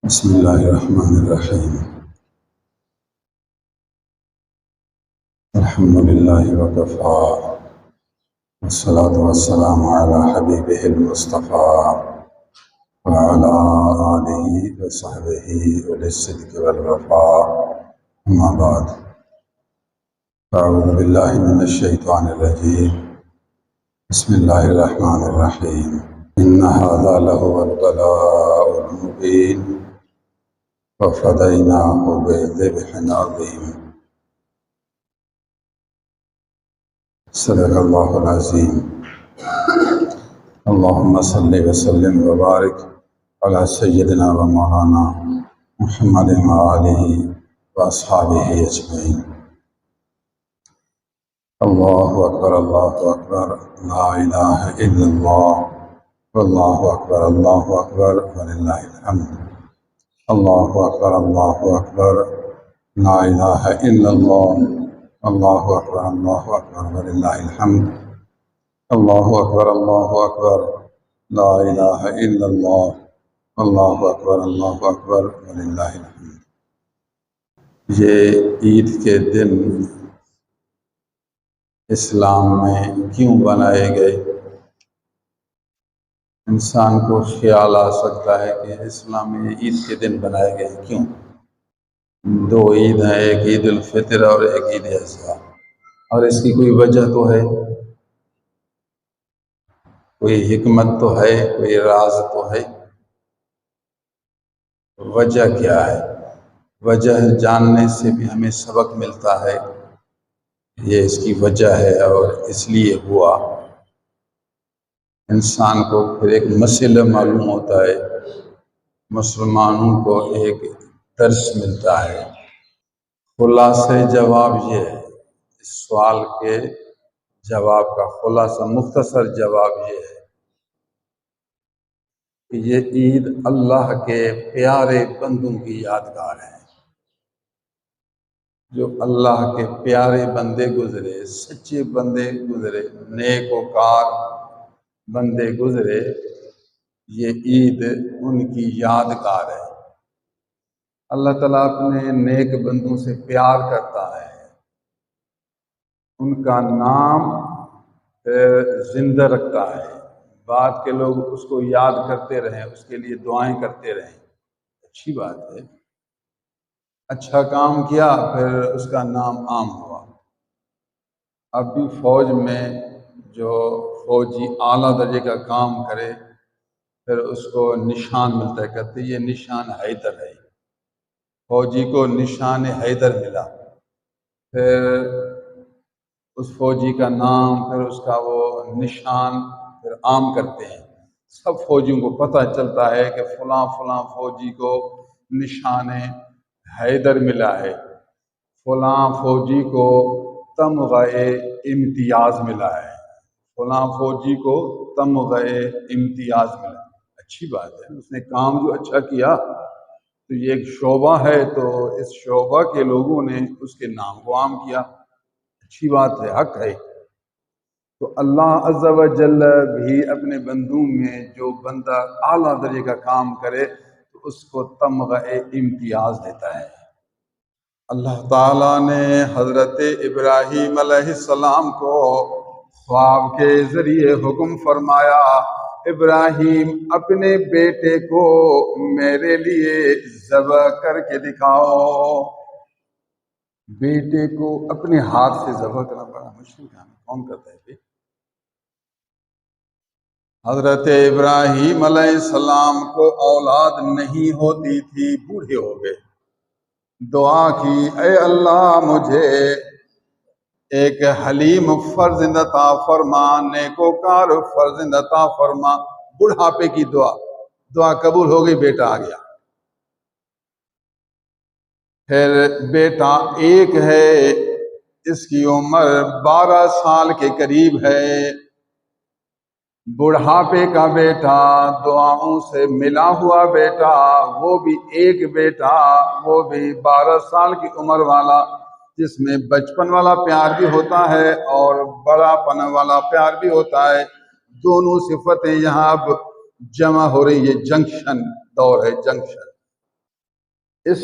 بسم الله الرحمن الرحيم. الحمد لله وكفى، والصلاة والسلام على حبيبه المصطفى وعلى آله وصحبه أولي الصدق والوفاء. أما بعد، أعوذ بالله من الشيطان الرجيم. بسم الله الرحمن الرحيم. إن هذا لهو البلاء المبين وفديناه بذبح عظيم. صدق الله العظيم. اللهم صل وسلم وبارك على سيدنا ومولانا محمد وآله وأصحابه أجمعين. الله أكبر الله أكبر، لا إله إلا الله، والله أكبر الله أكبر ولله الحمد. الله أكبر الله أكبر، لا إله إلا الله، الله أكبر الله أكبر ولله الحمد. الله أكبر الله أكبر، لا إله إلا الله، الله أكبر الله أكبر ولله الحمد. یہ عید کے دن اسلام میں کیوں بنائے گئے؟ انسان کو خیال آ سکتا ہے کہ اسلام میں عید کے دن بنائے گئے کیوں؟ دو عید ہیں، ایک عید الفطر اور ایک عید الاضحیٰ، اور اس کی کوئی وجہ تو ہے، کوئی حکمت تو ہے، کوئی راز تو ہے۔ وجہ کیا ہے؟ وجہ جاننے سے بھی ہمیں سبق ملتا ہے، یہ اس کی وجہ ہے اور اس لیے ہوا۔ انسان کو پھر ایک مسئلہ معلوم ہوتا ہے، مسلمانوں کو ایک درس ملتا ہے۔ خلاصہ جواب یہ ہے، اس سوال کے جواب کا خلاصہ مختصر جواب یہ ہے کہ یہ عید اللہ کے پیارے بندوں کی یادگار ہے۔ جو اللہ کے پیارے بندے گزرے، سچے بندے گزرے، نیک وکار بندے گزرے، یہ عید ان کی یادگار ہے۔ اللہ تعالیٰ اپنے نیک بندوں سے پیار کرتا ہے، ان کا نام زندہ رکھتا ہے، بعد کے لوگ اس کو یاد کرتے رہیں، اس کے لیے دعائیں کرتے رہیں، اچھی بات ہے۔ اچھا کام کیا پھر اس کا نام عام ہوا۔ اب بھی فوج میں جو فوجی اعلیٰ درجے کا کام کرے پھر اس کو نشان ملتا ہے، کہتے ہیں یہ نشان حیدر ہے۔ فوجی کو نشان حیدر ملا، پھر اس فوجی کا نام، پھر اس کا وہ نشان پھر عام کرتے ہیں۔ سب فوجیوں کو پتہ چلتا ہے کہ فلاں فلاں فوجی کو نشان حیدر ملا ہے، فلاں فوجی کو تمغہ امتیاز ملا ہے، فلاں فوجی کو تمغہ امتیاز ملا۔ اچھی بات ہے، اس نے کام جو اچھا کیا تو یہ ایک شعبہ ہے، تو اس شعبہ کے لوگوں نے اس کے نام کو عام کیا، اچھی بات ہے، حق ہے۔ تو اللہ عز و جل بھی اپنے بندوں میں جو بندہ اعلیٰ درجے کا کام کرے تو اس کو تمغہ امتیاز دیتا ہے۔ اللہ تعالیٰ نے حضرت ابراہیم علیہ السلام کو خواب کے ذریعے حکم فرمایا، ابراہیم اپنے بیٹے کو میرے لیے ذبح کر کے دکھاؤ۔ بیٹے کو اپنے ہاتھ سے ذبح کرنا بڑا مشکل کام ہے، کون کرتا ہے بھائی؟ حضرت ابراہیم علیہ السلام کو اولاد نہیں ہوتی تھی، بوڑھے ہو گئے، دعا کی، اے اللہ مجھے ایک حلیم فرزند عطا فرما، نیکوکار فرزند عطا فرما۔ بڑھاپے کی دعا قبول ہو گئی، بیٹا آ گیا۔ پھر بیٹا ایک ہے، اس کی عمر 12 سال کے قریب ہے، بڑھاپے کا بیٹا، دعاؤں سے ملا ہوا بیٹا، وہ بھی ایک بیٹا، وہ بھی 12 سال کی عمر والا، جس میں بچپن والا پیار بھی ہوتا ہے اور بڑا پن والا پیار بھی ہوتا ہے۔ دونوں صفتیں یہاں اب جمع ہو رہی، یہ جنکشن دور ہے، جنکشن۔ اس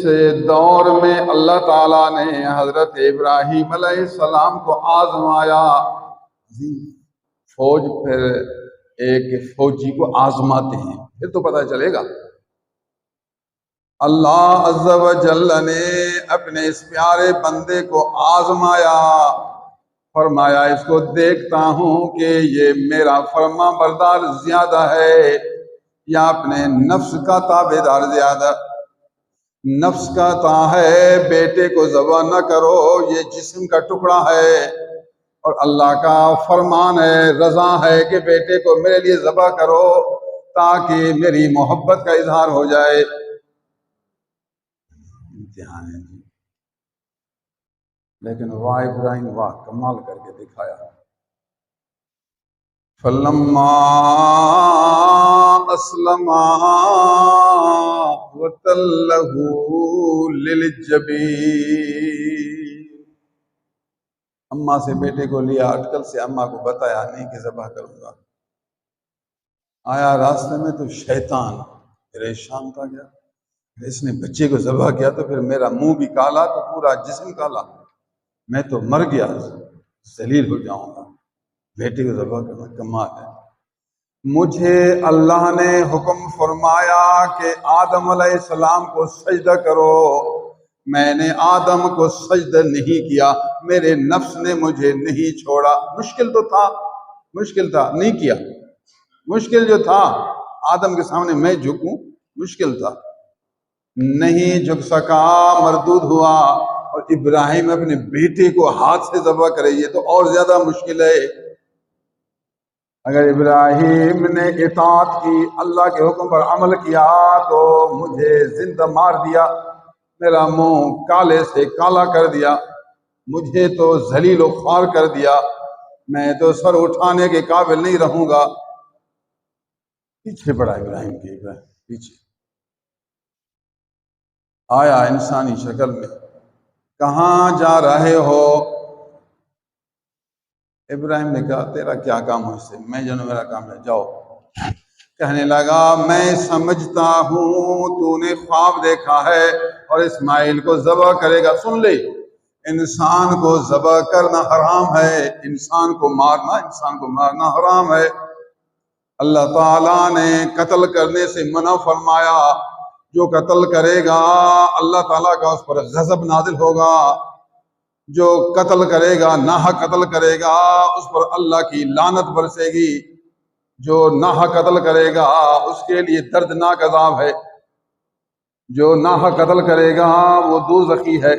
دور میں اللہ تعالیٰ نے حضرت ابراہیم علیہ السلام کو آزمایا. فوج پھر ایک فوجی کو آزماتے ہیں، پھر تو پتہ چلے گا. اللہ عز و جل نے اپنے اس پیارے بندے کو آزمایا، فرمایا اس کو دیکھتا ہوں کہ یہ میرا فرما بردار زیادہ ہے یا اپنے نفس کا تابع دار زیادہ. نفس کا تا ہے بیٹے کو ذبح نہ کرو، یہ جسم کا ٹکڑا ہے، اور اللہ کا فرمان ہے، رضا ہے کہ بیٹے کو میرے لیے ذبح کرو تاکہ میری محبت کا اظہار ہو جائے. امتحان ہے جی، لیکن واہ ابراہیم واہ کمال کر کے دکھایا. فلما اسلما وتلہ للجبین، اماں سے بیٹے کو لیا، اٹکل سے اماں کو بتایا نہیں کہ ذبح کروں گا. آیا راستے میں تو شیطان پریشان تھا، گیا اس نے بچے کو ذبح کیا تو پھر میرا منہ بھی کالا تو پورا جسم کالا، میں تو مر گیا، ذلیل ہو جاؤں گا. بیٹے کو ذبح کرنا کمال ہے. مجھے اللہ نے حکم فرمایا کہ آدم علیہ السلام کو سجدہ کرو، میں نے آدم کو سجدہ نہیں کیا، میرے نفس نے مجھے نہیں چھوڑا. مشکل تو تھا، مشکل تھا، نہیں کیا. مشکل جو تھا آدم کے سامنے میں جھکوں، مشکل تھا، نہیں جھک سکا، مردود ہوا. اور ابراہیم اپنے بیٹے کو ہاتھ سے ذبح کرے، یہ تو اور زیادہ مشکل ہے. اگر ابراہیم نے اطاعت کی، اللہ کے حکم پر عمل کیا تو مجھے زندہ مار دیا، میرا منہ کالے سے کالا کر دیا، مجھے تو ذلیل و خوار کر دیا، میں تو سر اٹھانے کے قابل نہیں رہوں گا. پیچھے پڑا ابراہیم کے، پیچھے آیا انسانی شکل میں. کہاں جا رہے ہو؟ ابراہیم نے کہا تیرا کیا کام ہو اس سے، میں جانوں میرا کام ہے، جاؤ. کہنے لگا میں سمجھتا ہوں تو نے خواب دیکھا ہے اور اسماعیل کو ذبح کرے گا. سن لے، انسان کو ذبح کرنا حرام ہے، انسان کو مارنا حرام ہے. اللہ تعالیٰ نے قتل کرنے سے منع فرمایا، جو قتل کرے گا اللہ تعالیٰ کا اس پر غضب نازل ہوگا، جو قتل کرے گا ناحق قتل کرے گا اس پر اللہ کی لعنت برسے گی، جو ناحق قتل کرے گا اس کے لیے دردناک عذاب ہے، جو ناحق قتل کرے گا وہ دوزخی ہے.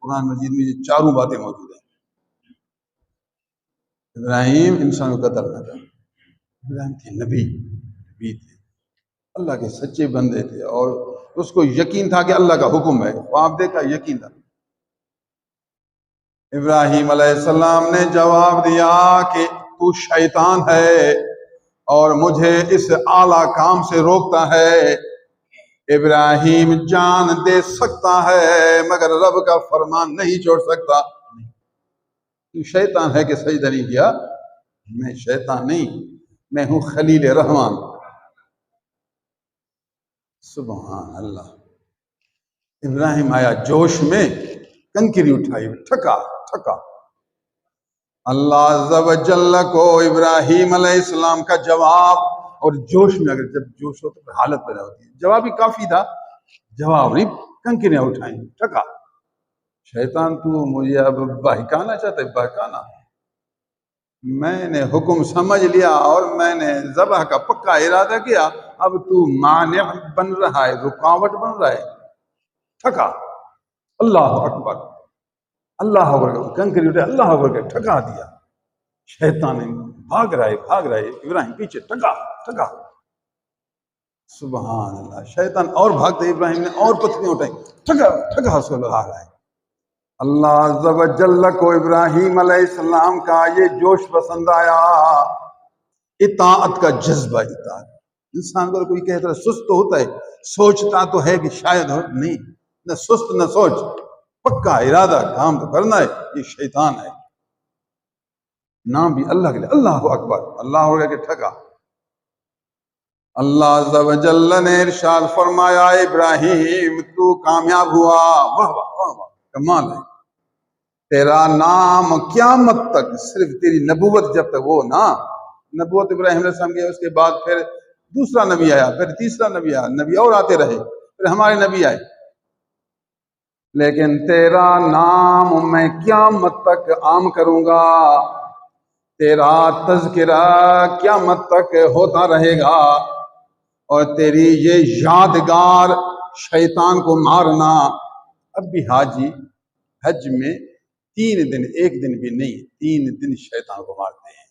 قرآن مجید میں یہ چاروں باتیں موجود ہیں. ابراہیم انسان کو قتل نہ کر. ابراہیم تھے نبی تھے، اللہ کے سچے بندے تھے، اور اس کو یقین تھا کہ اللہ کا حکم ہے. خواب دیکھا، یقین تھا. ابراہیم علیہ السلام نے جواب دیا کہ تو شیطان ہے اور مجھے اس اعلیٰ کام سے روکتا ہے. ابراہیم جان دے سکتا ہے مگر رب کا فرمان نہیں چھوڑ سکتا. تو شیطان ہے کہ سجدہ نہیں کیا؟ میں شیطان نہیں، میں ہوں خلیل رحمان. سبحان اللہ. ابراہیم آیا جوش میں، کنکری اٹھائی، ٹھکا. اللہ عز و جل کو ابراہیم علیہ السلام کا جواب، اور جوش میں، اگر جب جوش ہو تو حالت پیدا ہوتی ہے، جواب ہی کافی تھا، جواب نہیں، کنکریاں اٹھائیں، ٹھکا. شیطان تو مجھے اب بہکانا چاہتا ہے، بہکانا. میں نے حکم سمجھ لیا اور میں نے ذبح کا پکا ارادہ کیا، اب تو مانع بن رہا ہے، رکاوٹ بن رہا ہے. ٹھکا. اللہ اکبر، اللہ اکبر، کنکری اٹھے، اللہ اکبر، ٹھکا دیا. شیطان بھاگ رہا ہے، ابراہیم پیچھے، ٹھکا. سبحان اللہ. شیطان اور بھاگتے، ابراہیم نے اور پتھریاں اٹھائی، ٹھکا اس کو لگا رہا ہے. اللہ عز و جل کو ابراہیم علیہ السلام کا یہ جوش پسند آیا، اطاعت کا جذبہ. اطاعت انسان کو کوئی کہتا ہے سست تو ہوتا ہے، سوچتا تو ہے کہ شاید ہو، نہیں، نہ سست نہ سوچ، پکا ارادہ، کام تو کرنا ہے. یہ شیطان ہے. نام بھی اللہ کے لیے، اللہ اکبر، اللہ ہو گیا کہ ٹھکا. اللہ عز و جل نے ارشاد فرمایا ابراہیم تو کامیاب ہوا، واہ واہ واہ واہ، کمال ہے، تیرا نام قیامت تک، صرف تیری نبوت جب تک وہ نا، نبوت ابراہیم علیہ السلام کی، اس کے بعد پھر دوسرا نبی آیا، پھر تیسرا نبی آیا، نبی اور آتے رہے، پھر ہمارے نبی آئے، لیکن تیرا نام میں قیامت تک عام کروں گا، تیرا تذکرہ قیامت تک ہوتا رہے گا، اور تیری یہ یادگار شیطان کو مارنا۔ اب بھی حاجی حج میں 3 دن، 1 دن بھی نہیں، 3 دن شیطان کو مارتے ہیں،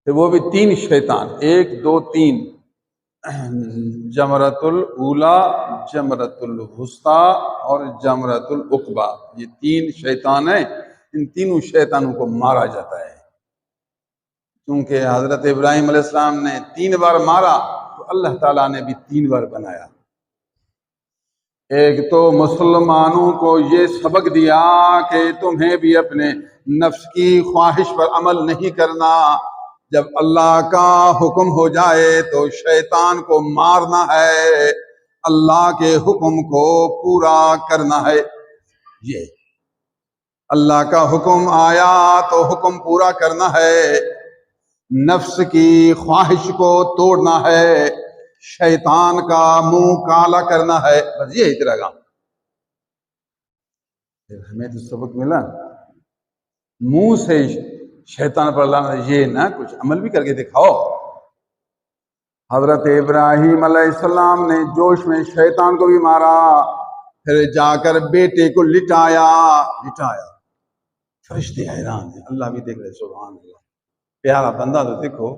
تو وہ بھی 3 شیطان، 1 2 3، جمرۃ الاولیٰ، جمرۃ الوسطیٰ اور جمرۃ العقبہ، یہ 3 شیطان ہیں، ان تینوں شیطانوں کو مارا جاتا ہے، کیونکہ حضرت ابراہیم علیہ السلام نے 3 بار مارا تو اللہ تعالیٰ نے بھی 3 بار بنایا۔ ایک تو مسلمانوں کو یہ سبق دیا کہ تمہیں بھی اپنے نفس کی خواہش پر عمل نہیں کرنا، جب اللہ کا حکم ہو جائے تو شیطان کو مارنا ہے، اللہ کے حکم کو پورا کرنا ہے، یہ اللہ کا حکم آیا تو حکم پورا کرنا ہے، نفس کی خواہش کو توڑنا ہے، شیطان کا منہ کالا کرنا ہے، بس یہ اتنا کام۔ ہمیں تو سبق ملا، منہ سے شیطان پر لانا، یہ نہ کچھ عمل بھی کر کے دکھاؤ۔ حضرت ابراہیم علیہ السلام نے جوش میں شیطان کو بھی مارا، پھر جا کر بیٹے کو لٹایا، فرشتے حیران ہیں، اللہ بھی دیکھ رہے، سبحان اللہ، پیارا بندہ تو دیکھو،